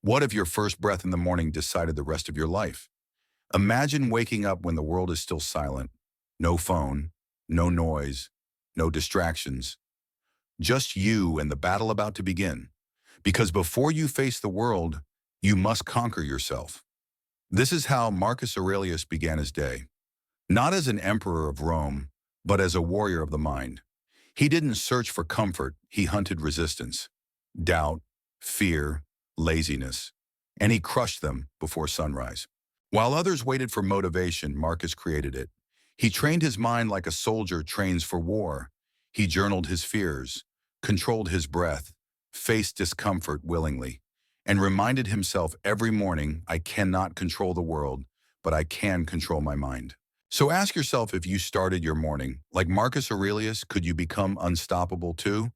What if your first breath in the morning decided the rest of your life? Imagine waking up when the world is still silent. No phone, no noise, no distractions. Just you and the battle about to begin. Because before you face the world, you must conquer yourself. This is how Marcus Aurelius began his day. Not as an emperor of Rome, but as a warrior of the mind. He didn't search for comfort, he hunted resistance, doubt, fear, laziness, and he crushed them before sunrise. While others waited for motivation, Marcus created it. He trained his mind like a soldier trains for war. He journaled his fears, controlled his breath, faced discomfort willingly, and reminded himself every morning, I cannot control the world, but I can control my mind. So ask yourself, if you started your morning like Marcus Aurelius, could you become unstoppable too?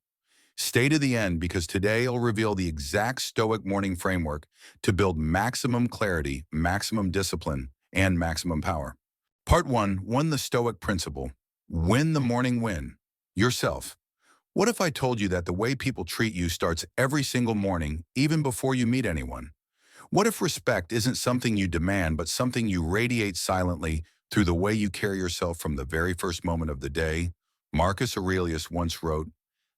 Stay to the end, because today I'll reveal the exact Stoic morning framework to build maximum clarity, maximum discipline, and maximum power. Part 1, the Stoic principle. Win the morning win. Yourself. What if I told you that the way people treat you starts every single morning, even before you meet anyone? What if respect isn't something you demand, but something you radiate silently through the way you carry yourself from the very first moment of the day? Marcus Aurelius once wrote,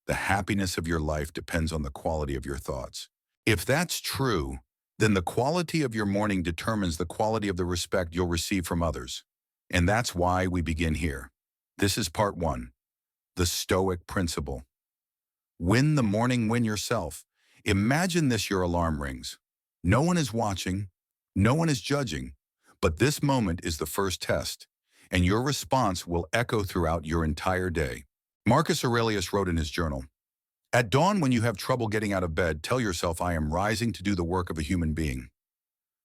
the happiness of your life depends on the quality of your thoughts. If that's true, then the quality of your morning determines the quality of the respect you'll receive from others. And that's why we begin here. This is part 1, the Stoic principle. Win the morning win yourself. Imagine this: your alarm rings. No one is watching, no one is judging, but this moment is the first test, and your response will echo throughout your entire day. Marcus Aurelius wrote in his journal, at dawn, when you have trouble getting out of bed, tell yourself, I am rising to do the work of a human being.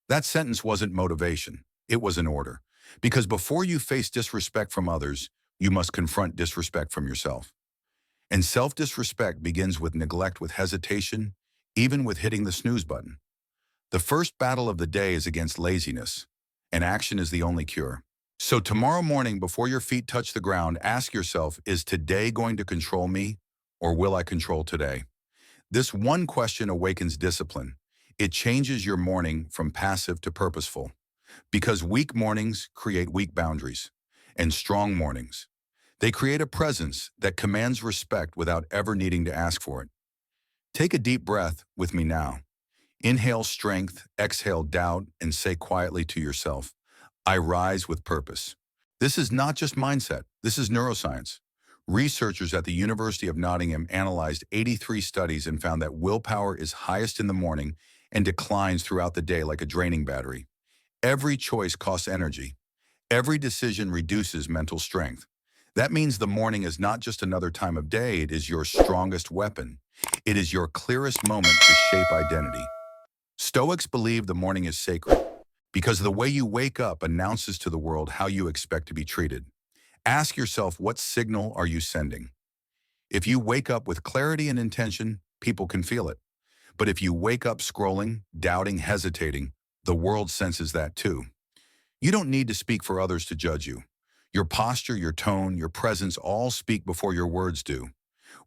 That sentence wasn't motivation, it was an order. Because before you face disrespect from others, you must confront disrespect from yourself. And self-disrespect begins with neglect, with hesitation, even with hitting the snooze button. The first battle of the day is against laziness, and action is the only cure. So tomorrow morning, before your feet touch the ground, ask yourself, is today going to control me, or will I control today? This one question awakens discipline. It changes your morning from passive to purposeful. Because weak mornings create weak boundaries, and strong mornings, they create a presence that commands respect without ever needing to ask for it. Take a deep breath with me now. Inhale strength, exhale doubt, and say quietly to yourself, I rise with purpose. This is not just mindset, this is neuroscience. Researchers at the University of Nottingham analyzed 83 studies and found that willpower is highest in the morning and declines throughout the day like a draining battery. Every choice costs energy. Every decision reduces mental strength. That means the morning is not just another time of day, it is your strongest weapon. It is your clearest moment to shape identity. Stoics believe the morning is sacred because the way you wake up announces to the world how you expect to be treated. Ask yourself, what signal are you sending? If you wake up with clarity and intention, people can feel it. But if you wake up scrolling, doubting, hesitating, the world senses that too. You don't need to speak for others to judge you. Your posture, your tone, your presence all speak before your words do,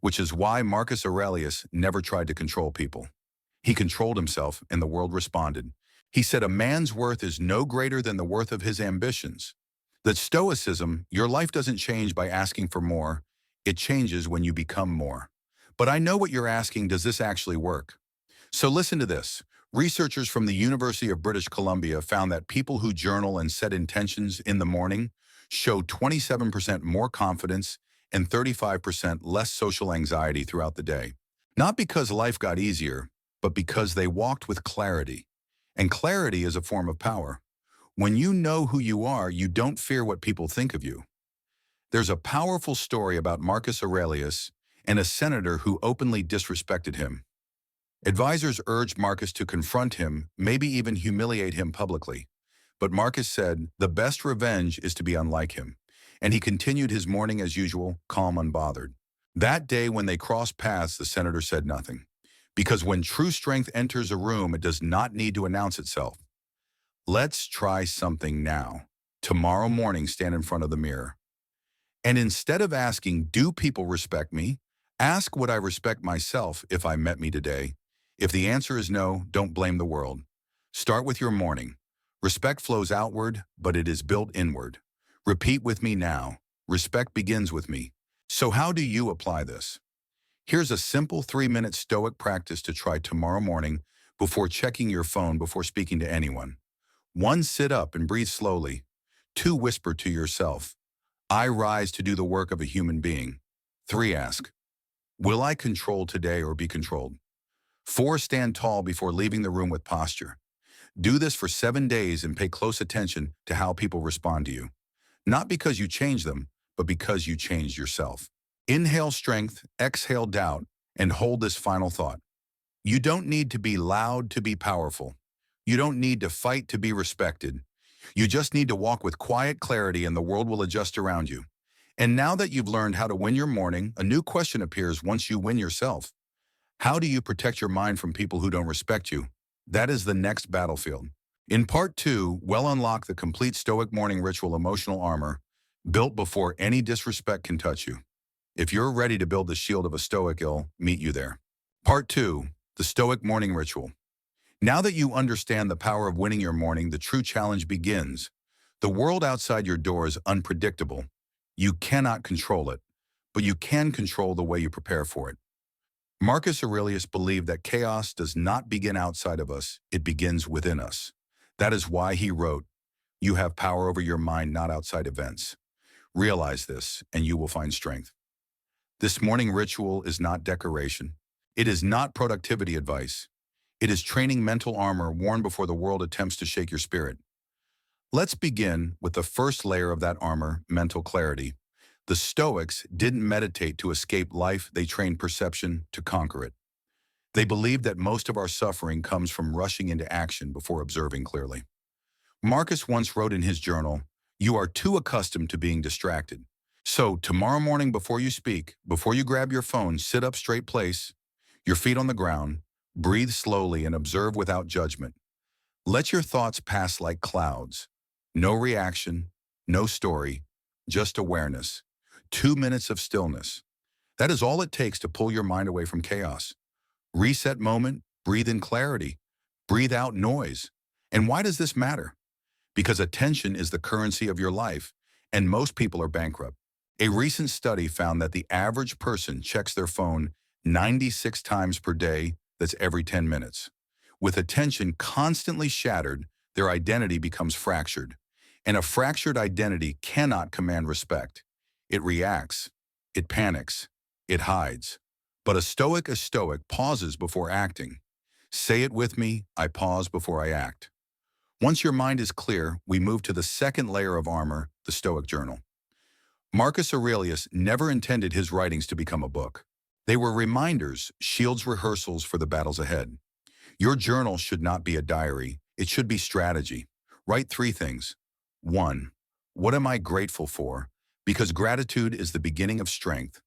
which is why Marcus Aurelius never tried to control people. He controlled himself, and the world responded. He said, a man's worth is no greater than the worth of his ambitions. That Stoicism, your life doesn't change by asking for more. It changes when you become more. But I know what you're asking, does this actually work? So listen to this. Researchers from the University of British Columbia found that people who journal and set intentions in the morning show 27% more confidence and 35% less social anxiety throughout the day. Not because life got easier, but because they walked with clarity. And clarity is a form of power. When you know who you are, you don't fear what people think of you. There's a powerful story about Marcus Aurelius and a senator who openly disrespected him. Advisors urged Marcus to confront him, maybe even humiliate him publicly. But Marcus said, the best revenge is to be unlike him. And he continued his morning as usual, calm, unbothered. That day when they crossed paths, the senator said nothing. Because when true strength enters a room, it does not need to announce itself. Let's try something now. Tomorrow morning, stand in front of the mirror. And instead of asking, do people respect me? Ask, would I respect myself if I met me today? If the answer is no, don't blame the world. Start with your morning. Respect flows outward, but it is built inward. Repeat with me now. Respect begins with me. So how do you apply this? Here's a simple 3-minute Stoic practice to try tomorrow morning before checking your phone before speaking to anyone. 1. Sit up and breathe slowly. 2. Whisper to yourself, I rise to do the work of a human being. 3. Ask, will I control today or be controlled? 4. Stand tall before leaving the room with posture. Do this for 7 days and pay close attention to how people respond to you. Not because you changed them, but because you changed yourself. Inhale strength, exhale doubt, and hold this final thought. You don't need to be loud to be powerful. You don't need to fight to be respected. You just need to walk with quiet clarity and the world will adjust around you. And now that you've learned how to win your morning, a new question appears once you win yourself. How do you protect your mind from people who don't respect you? That is the next battlefield. In part 2, we'll unlock the complete Stoic morning ritual emotional armor, built before any disrespect can touch you. If you're ready to build the shield of a Stoic, I'll meet you there. Part 2, the Stoic morning ritual. Now that you understand the power of winning your morning, the true challenge begins. The world outside your door is unpredictable. You cannot control it, but you can control the way you prepare for it. Marcus Aurelius believed that chaos does not begin outside of us, it begins within us. That is why he wrote, you have power over your mind, not outside events. Realize this, and you will find strength. This morning ritual is not decoration. It is not productivity advice. It is training mental armor worn before the world attempts to shake your spirit. Let's begin with the first layer of that armor, mental clarity. The Stoics didn't meditate to escape life, they trained perception to conquer it. They believed that most of our suffering comes from rushing into action before observing clearly. Marcus once wrote in his journal, you are too accustomed to being distracted. So tomorrow morning before you speak, before you grab your phone, sit up straight place, your feet on the ground, breathe slowly and observe without judgment. Let your thoughts pass like clouds. No reaction, no story, just awareness. 2 minutes of stillness. That is all it takes to pull your mind away from chaos. Reset moment, breathe in clarity, breathe out noise. And why does this matter? Because attention is the currency of your life, and most people are bankrupt. A recent study found that the average person checks their phone 96 times per day, that's every 10 minutes. With attention constantly shattered, their identity becomes fractured. And a fractured identity cannot command respect. It reacts, it panics, it hides. But a Stoic pauses before acting. Say it with me, I pause before I act. Once your mind is clear, we move to the second layer of armor, the Stoic journal. Marcus Aurelius never intended his writings to become a book. They were reminders, shields, rehearsals for the battles ahead. Your journal should not be a diary. It should be strategy. Write 3 things. 1. What am I grateful for? Because gratitude is the beginning of strength.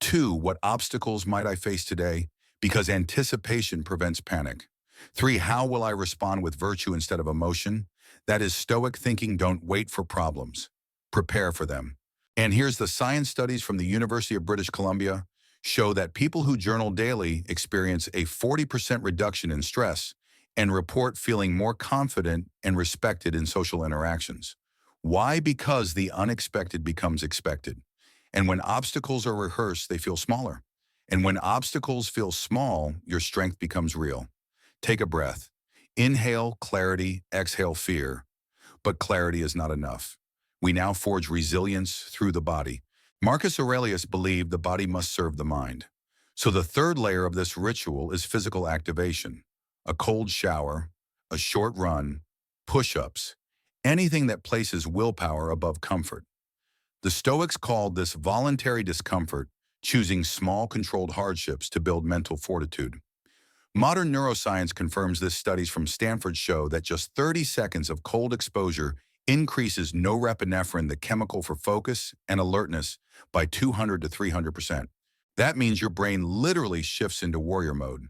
2. What obstacles might I face today? Because anticipation prevents panic. 3. How will I respond with virtue instead of emotion? That is Stoic thinking. Don't wait for problems. Prepare for them. And here's the science studies from the University of British Columbia show that people who journal daily experience a 40% reduction in stress and report feeling more confident and respected in social interactions. Why? Because the unexpected becomes expected. And when obstacles are rehearsed, they feel smaller. And when obstacles feel small, your strength becomes real. Take a breath. Inhale clarity, exhale fear. But clarity is not enough. We now forge resilience through the body. Marcus Aurelius believed the body must serve the mind. So the third layer of this ritual is physical activation. A cold shower, a short run, push-ups, anything that places willpower above comfort. The Stoics called this voluntary discomfort, choosing small controlled hardships to build mental fortitude. Modern neuroscience confirms this. Studies from Stanford show that just 30 seconds of cold exposure increases norepinephrine, the chemical for focus and alertness, by 200 to 300%. That means your brain literally shifts into warrior mode.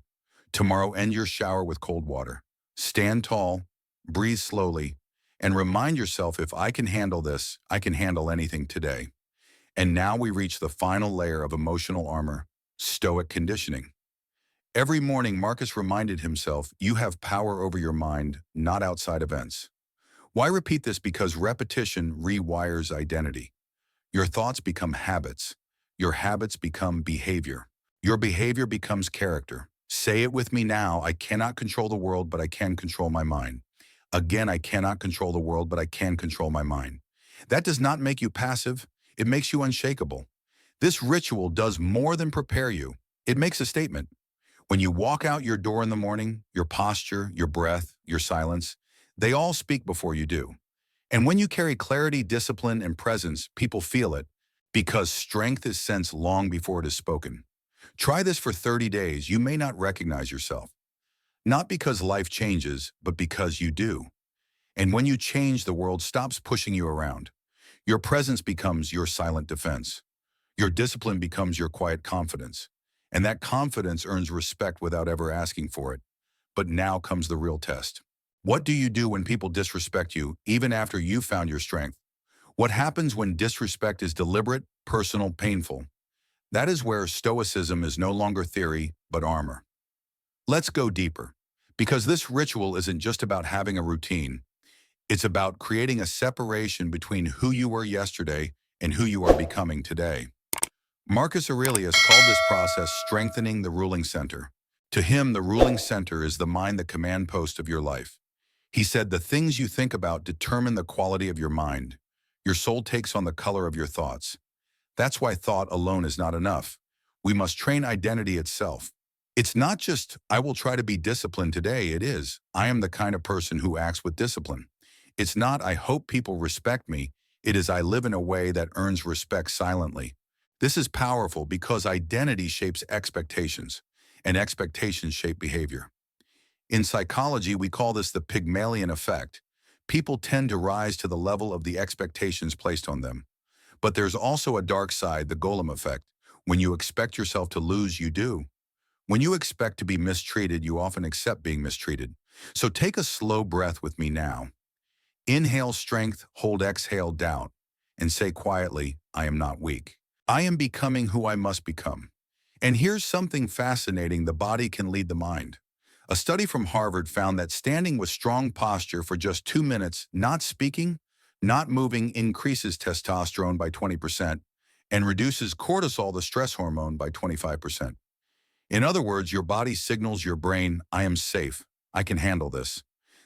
Tomorrow, end your shower with cold water. Stand tall, breathe slowly, and remind yourself, if I can handle this, I can handle anything today. And now we reach the final layer of emotional armor, Stoic conditioning. Every morning, Marcus reminded himself, you have power over your mind, not outside events. Why repeat this? Because repetition rewires identity. Your thoughts become habits. Your habits become behavior. Your behavior becomes character. Say it with me now. I cannot control the world, but I can control my mind. Again, I cannot control the world, but I can control my mind. That does not make you passive. It makes you unshakable. This ritual does more than prepare you. It makes a statement. When you walk out your door in the morning, your posture, your breath, your silence, they all speak before you do. And when you carry clarity, discipline, and presence, people feel it because strength is sensed long before it is spoken. Try this for 30 days. You may not recognize yourself. Not because life changes, but because you do. And when you change, the world stops pushing you around. Your presence becomes your silent defense. Your discipline becomes your quiet confidence. And that confidence earns respect without ever asking for it. But now comes the real test. What do you do when people disrespect you, even after you found your strength? What happens when disrespect is deliberate, personal, painful? That is where Stoicism is no longer theory, but armor. Let's go deeper. Because this ritual isn't just about having a routine. It's about creating a separation between who you were yesterday and who you are becoming today. Marcus Aurelius called this process strengthening the ruling center. To him, the ruling center is the mind, the command post of your life. He said, the things you think about determine the quality of your mind. Your soul takes on the color of your thoughts. That's why thought alone is not enough. We must train identity itself. It's not just, I will try to be disciplined today. It is, I am the kind of person who acts with discipline. It's not, I hope people respect me. It is, I live in a way that earns respect silently. This is powerful because identity shapes expectations, and expectations shape behavior. In psychology, we call this the Pygmalion effect. People tend to rise to the level of the expectations placed on them. But there's also a dark side, the golem effect. When you expect yourself to lose, you do. When you expect to be mistreated, you often accept being mistreated. So take a slow breath with me now. Inhale strength, hold exhale doubt, and say quietly, I am not weak. I am becoming who I must become. And here's something fascinating, the body can lead the mind. A study from Harvard found that standing with strong posture for just 2 minutes, not speaking, not moving, increases testosterone by 20% and reduces cortisol, the stress hormone, by 25%. In other words, your body signals your brain, I am safe, I can handle this.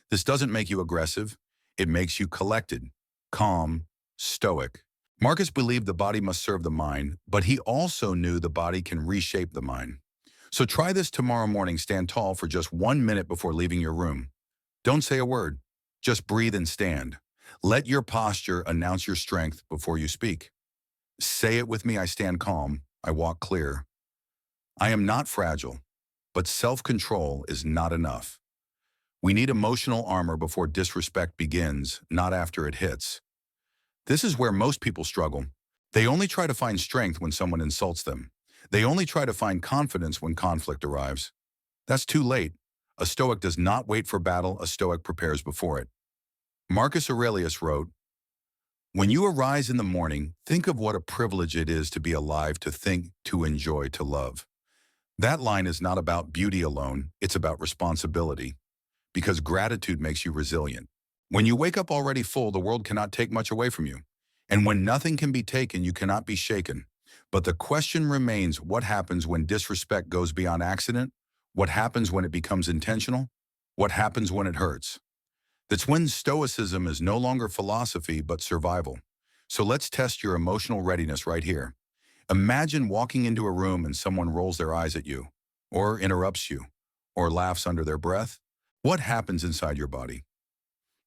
This doesn't make you aggressive, it makes you collected, calm, stoic. Marcus believed the body must serve the mind, but he also knew the body can reshape the mind. So try this tomorrow morning. Stand tall for just 1 minute before leaving your room. Don't say a word. Just breathe and stand. Let your posture announce your strength before you speak. Say it with me. I stand calm. I walk clear. I am not fragile, but self-control is not enough. We need emotional armor before disrespect begins, not after it hits. This is where most people struggle. They only try to find strength when someone insults them. They only try to find confidence when conflict arrives. That's too late. A Stoic does not wait for battle, a Stoic prepares before it. Marcus Aurelius wrote, when you arise in the morning, think of what a privilege it is to be alive, to think, to enjoy, to love. That line is not about beauty alone, it's about responsibility. Because gratitude makes you resilient. When you wake up already full, the world cannot take much away from you. And when nothing can be taken, you cannot be shaken. But the question remains, what happens when disrespect goes beyond accident? What happens when it becomes intentional? What happens when it hurts? That's when Stoicism is no longer philosophy, but survival. So let's test your emotional readiness right here. Imagine walking into a room and someone rolls their eyes at you, or interrupts you, or laughs under their breath. What happens inside your body?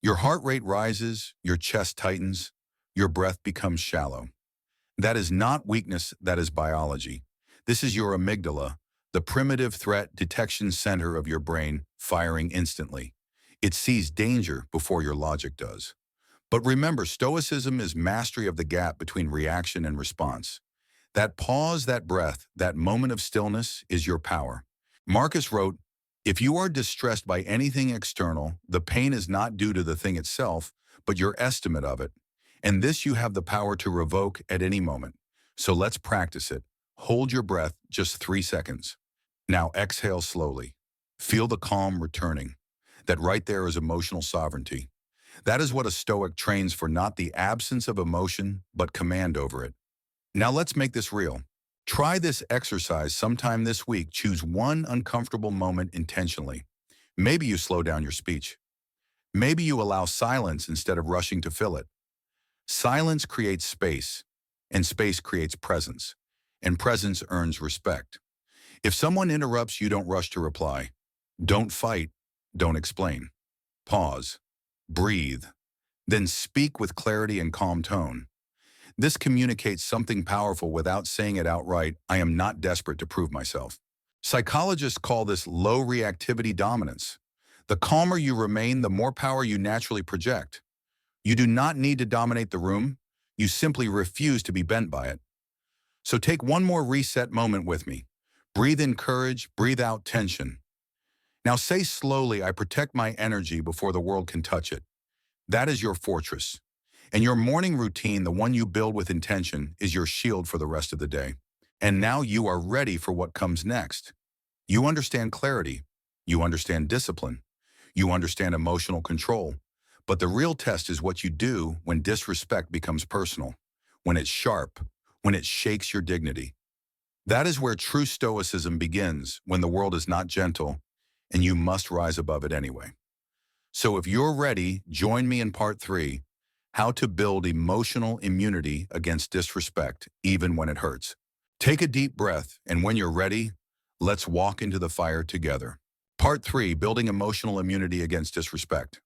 Your heart rate rises, your chest tightens, your breath becomes shallow. That is not weakness, that is biology. This is your amygdala, the primitive threat detection center of your brain, firing instantly. It sees danger before your logic does. But remember, Stoicism is mastery of the gap between reaction and response. That pause, that breath, that moment of stillness is your power. Marcus wrote, if you are distressed by anything external, the pain is not due to the thing itself, but your estimate of it. And this you have the power to revoke at any moment. So let's practice it. Hold your breath just 3 seconds. Now exhale slowly. Feel the calm returning. That right there is emotional sovereignty. That is what a Stoic trains for, not the absence of emotion, but command over it. Now let's make this real. Try this exercise sometime this week. Choose one uncomfortable moment intentionally. Maybe you slow down your speech. Maybe you allow silence instead of rushing to fill it. Silence creates space, and space creates presence, and presence earns respect. If someone interrupts, you don't rush to reply. Don't fight, don't explain. Pause, breathe, then speak with clarity and calm tone. This communicates something powerful without saying it outright. I am not desperate to prove myself. Psychologists call this low reactivity dominance. The calmer you remain, the more power you naturally project. You do not need to dominate the room. You simply refuse to be bent by it. So take one more reset moment with me. Breathe in courage, breathe out tension. Now say slowly, I protect my energy before the world can touch it. That is your fortress. And your morning routine, the one you build with intention, is your shield for the rest of the day. And now you are ready for what comes next. You understand clarity. You understand discipline. You understand emotional control. But the real test is what you do when disrespect becomes personal, when it's sharp, when it shakes your dignity. That is where true stoicism begins, when the world is not gentle, and you must rise above it anyway. So if you're ready, join me in part 3, how to build emotional immunity against disrespect, even when it hurts. Take a deep breath, and when you're ready, let's walk into the fire together. Part 3, building emotional immunity against disrespect.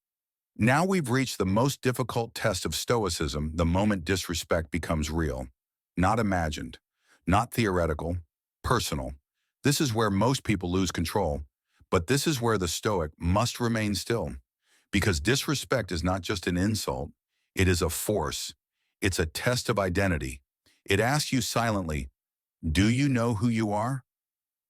Now we've reached the most difficult test of stoicism, the moment disrespect becomes real. Not imagined, not theoretical, personal. This is where most people lose control, but this is where the Stoic must remain still. Because disrespect is not just an insult, it is a force. It's a test of identity. It asks you silently, do you know who you are?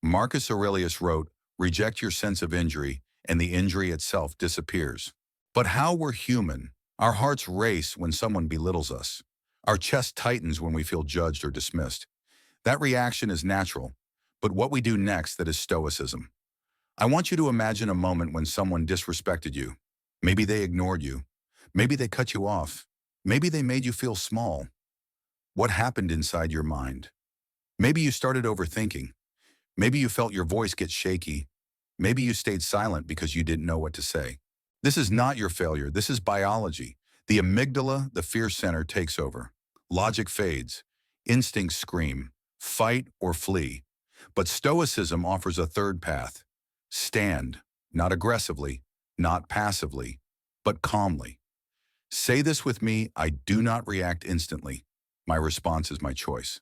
Marcus Aurelius wrote, reject your sense of injury, and the injury itself disappears. But how we're human. Our hearts race when someone belittles us. Our chest tightens when we feel judged or dismissed. That reaction is natural, but what we do next, that is stoicism. I want you to imagine a moment when someone disrespected you. Maybe they ignored you. Maybe they cut you off. Maybe they made you feel small. What happened inside your mind? Maybe you started overthinking. Maybe you felt your voice get shaky. Maybe you stayed silent because you didn't know what to say. This is not your failure. This is biology. The amygdala, the fear center, takes over. Logic fades. Instincts scream, fight or flee. But stoicism offers a third path. Stand, not aggressively, not passively, but calmly. Say this with me, I do not react instantly. My response is my choice.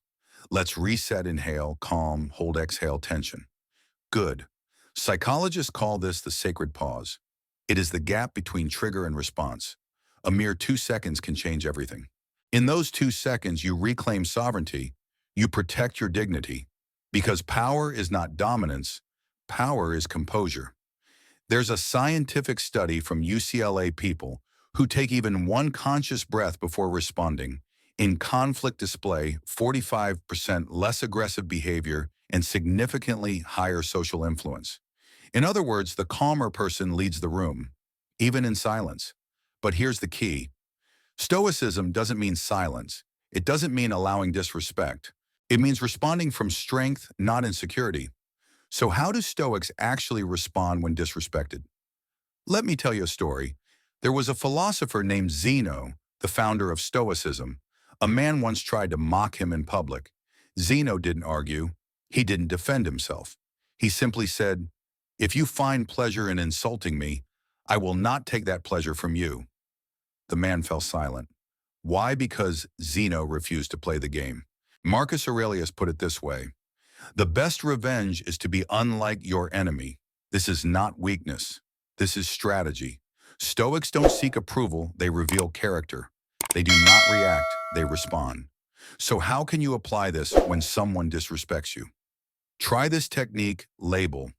Let's reset, inhale, calm, hold, exhale, tension. Good. Psychologists call this the sacred pause. It is the gap between trigger and response. A mere 2 seconds can change everything. In those 2 seconds, you reclaim sovereignty. You protect your dignity. Because power is not dominance, power is composure. There's a scientific study from UCLA people who take even one conscious breath before responding. In conflict display, 45% less aggressive behavior and significantly higher social influence. In other words, the calmer person leads the room, even in silence. But here's the key. Stoicism doesn't mean silence. It doesn't mean allowing disrespect. It means responding from strength, not insecurity. So how do Stoics actually respond when disrespected? Let me tell you a story. There was a philosopher named Zeno, the founder of Stoicism. A man once tried to mock him in public. Zeno didn't argue. He didn't defend himself. He simply said, if you find pleasure in insulting me, I will not take that pleasure from you. The man fell silent. Why? Because Zeno refused to play the game. Marcus Aurelius put it this way, the best revenge is to be unlike your enemy. This is not weakness. This is strategy. Stoics don't seek approval, they reveal character. They do not react, they respond. So how can you apply this when someone disrespects you? Try this technique, label.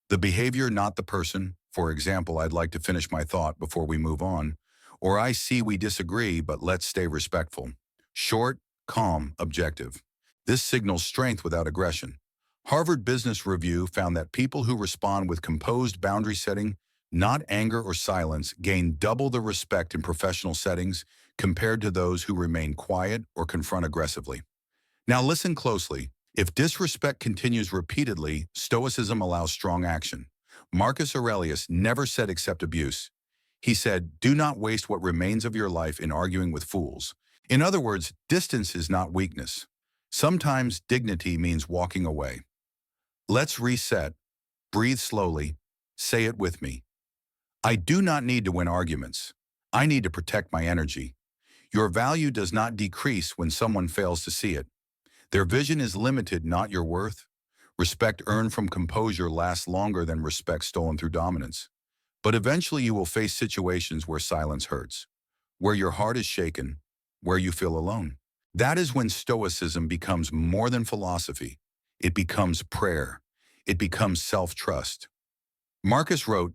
The behavior, not the person. For example, I'd like to finish my thought before we move on. Or I see we disagree, but let's stay respectful. Short, calm, objective. This signals strength without aggression. Harvard Business Review found that people who respond with composed boundary setting, not anger or silence, gain double the respect in professional settings compared to those who remain quiet or confront aggressively. Now listen closely. If disrespect continues repeatedly, Stoicism allows strong action. Marcus Aurelius never said accept abuse. He said, do not waste what remains of your life in arguing with fools. In other words, distance is not weakness. Sometimes dignity means walking away. Let's reset. Breathe slowly. Say it with me. I do not need to win arguments. I need to protect my energy. Your value does not decrease when someone fails to see it. Their vision is limited, not your worth. Respect earned from composure lasts longer than respect stolen through dominance. But eventually you will face situations where silence hurts, where your heart is shaken, where you feel alone. That is when Stoicism becomes more than philosophy. It becomes prayer. It becomes self-trust. Marcus wrote,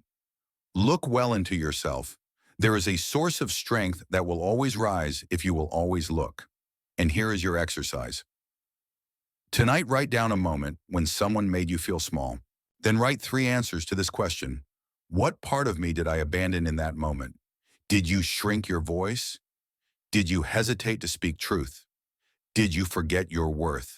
look well into yourself. There is a source of strength that will always rise if you will always look. And here is your exercise. Tonight, write down a moment when someone made you feel small. Then write 3 answers to this question. What part of me did I abandon in that moment? Did you shrink your voice? Did you hesitate to speak truth? Did you forget your worth?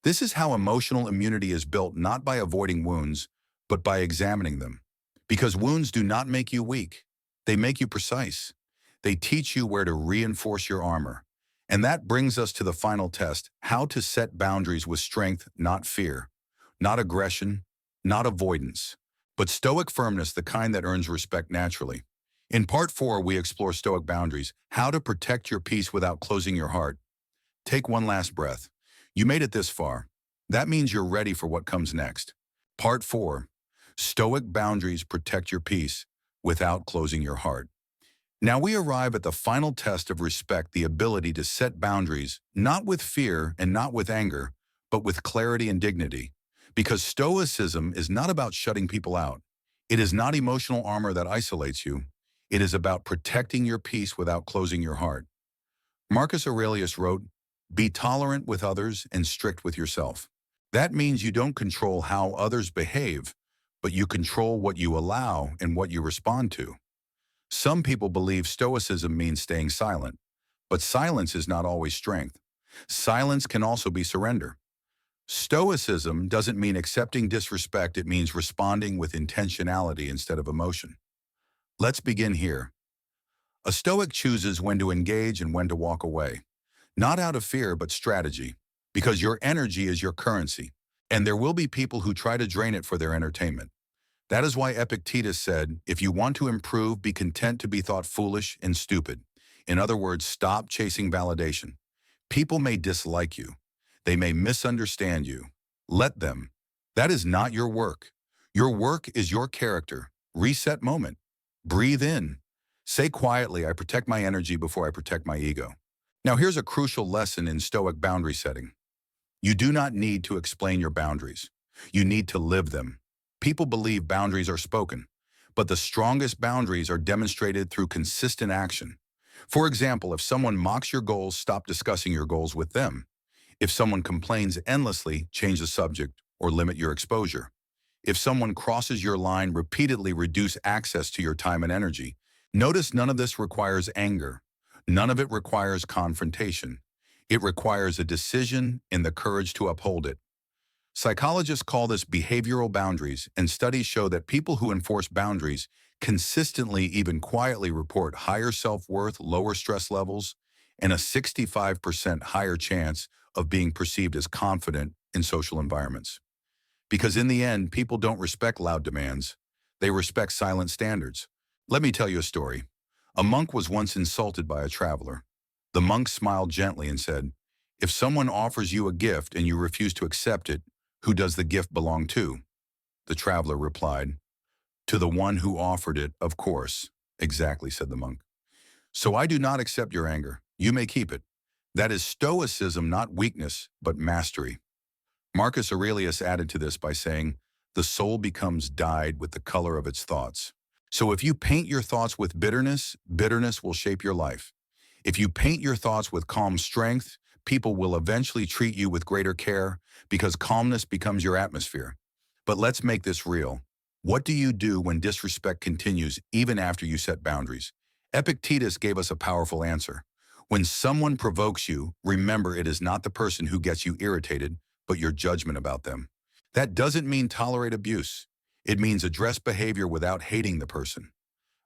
This is how emotional immunity is built, not by avoiding wounds, but by examining them. Because wounds do not make you weak. They make you precise. They teach you where to reinforce your armor. And that brings us to the final test, how to set boundaries with strength, not fear, not aggression, not avoidance, but Stoic firmness, the kind that earns respect naturally. In part 4, we explore Stoic boundaries, how to protect your peace without closing your heart. Take one last breath. You made it this far. That means you're ready for what comes next. Part 4, Stoic boundaries protect your peace without closing your heart. Now we arrive at the final test of respect, the ability to set boundaries, not with fear and not with anger, but with clarity and dignity. Because Stoicism is not about shutting people out. It is not emotional armor that isolates you. It is about protecting your peace without closing your heart. Marcus Aurelius wrote, be tolerant with others and strict with yourself. That means you don't control how others behave, but you control what you allow and what you respond to. Some people believe Stoicism means staying silent, but silence is not always strength. Silence can also be surrender. Stoicism doesn't mean accepting disrespect, it means responding with intentionality instead of emotion. Let's begin here. A Stoic chooses when to engage and when to walk away. Not out of fear, but strategy. Because your energy is your currency, and there will be people who try to drain it for their entertainment. That is why Epictetus said, if you want to improve, be content to be thought foolish and stupid. In other words, stop chasing validation. People may dislike you. They may misunderstand you. Let them. That is not your work. Your work is your character. Reset moment. Breathe in. Say quietly, I protect my energy before I protect my ego. Now here's a crucial lesson in Stoic boundary setting. You do not need to explain your boundaries. You need to live them. People believe boundaries are spoken, but the strongest boundaries are demonstrated through consistent action. For example, if someone mocks your goals, stop discussing your goals with them. If someone complains endlessly, change the subject or limit your exposure. If someone crosses your line, repeatedly reduce access to your time and energy. Notice none of this requires anger. None of it requires confrontation. It requires a decision and the courage to uphold it. Psychologists call this behavioral boundaries, and studies show that people who enforce boundaries consistently, even quietly, report higher self-worth, lower stress levels, and a 65% higher chance of being perceived as confident in social environments. Because in the end, people don't respect loud demands. They respect silent standards. Let me tell you a story. A monk was once insulted by a traveler. The monk smiled gently and said, if someone offers you a gift and you refuse to accept it, who does the gift belong to? The traveler replied, to the one who offered it, of course. Exactly, said the monk. So I do not accept your anger. You may keep it. That is Stoicism, not weakness, but mastery. Marcus Aurelius added to this by saying, the soul becomes dyed with the color of its thoughts. So if you paint your thoughts with bitterness, bitterness will shape your life. If you paint your thoughts with calm strength, people will eventually treat you with greater care because calmness becomes your atmosphere. But let's make this real. What do you do when disrespect continues even after you set boundaries? Epictetus gave us a powerful answer. When someone provokes you, remember it is not the person who gets you irritated, but your judgment about them. That doesn't mean tolerate abuse. It means address behavior without hating the person.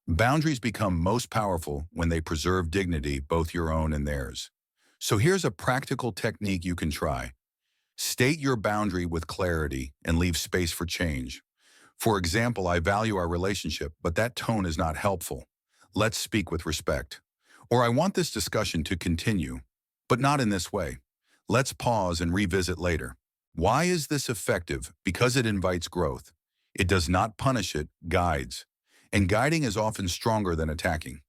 Boundaries become most powerful when they preserve dignity, both your own and theirs. So here's a practical technique you can try. State your boundary with clarity and leave space for change. For example, I value our relationship, but that tone is not helpful. Let's speak with respect. Or I want this discussion to continue, but not in this way. Let's pause and revisit later. Why is this effective? Because it invites growth. It does not punish, it guides. And guiding is often stronger than attacking.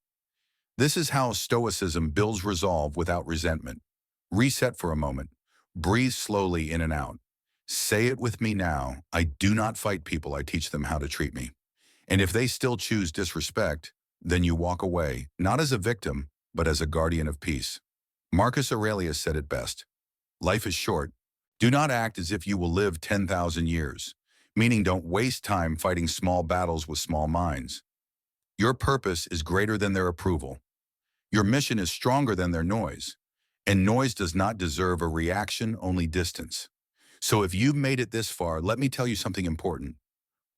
This is how Stoicism builds resolve without resentment. Reset for a moment. Breathe slowly in and out. Say it with me now. I do not fight people, I teach them how to treat me. And if they still choose disrespect, then you walk away, not as a victim, but as a guardian of peace. Marcus Aurelius said it best. Life is short. Do not act as if you will live 10,000 years, meaning don't waste time fighting small battles with small minds. Your purpose is greater than their approval. Your mission is stronger than their noise. And noise does not deserve a reaction, only distance. So if you've made it this far, let me tell you something important.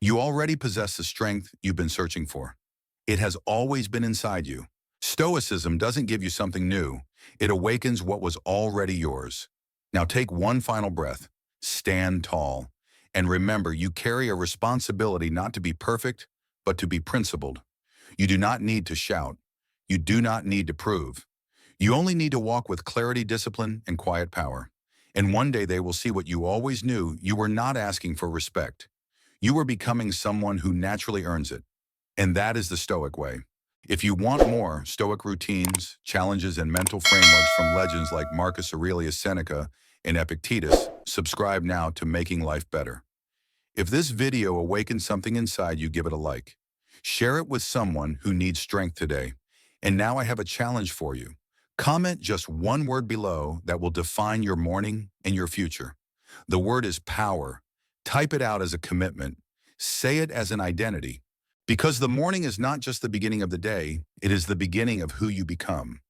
You already possess the strength you've been searching for. It has always been inside you. Stoicism doesn't give you something new. It awakens what was already yours. Now take one final breath. Stand tall. And remember, you carry a responsibility not to be perfect, but to be principled. You do not need to shout. You do not need to prove. You only need to walk with clarity, discipline, and quiet power. And one day they will see what you always knew. You were not asking for respect. You were becoming someone who naturally earns it. And that is the Stoic way. If you want more Stoic routines, challenges, and mental frameworks from legends like Marcus Aurelius, Seneca, and Epictetus, subscribe now to Making Life Better. If this video awakens something inside you, give it a like. Share it with someone who needs strength today. And now I have a challenge for you. Comment just one word below that will define your morning and your future. The word is power. Type it out as a commitment. Say it as an identity. Because the morning is not just the beginning of the day, it is the beginning of who you become.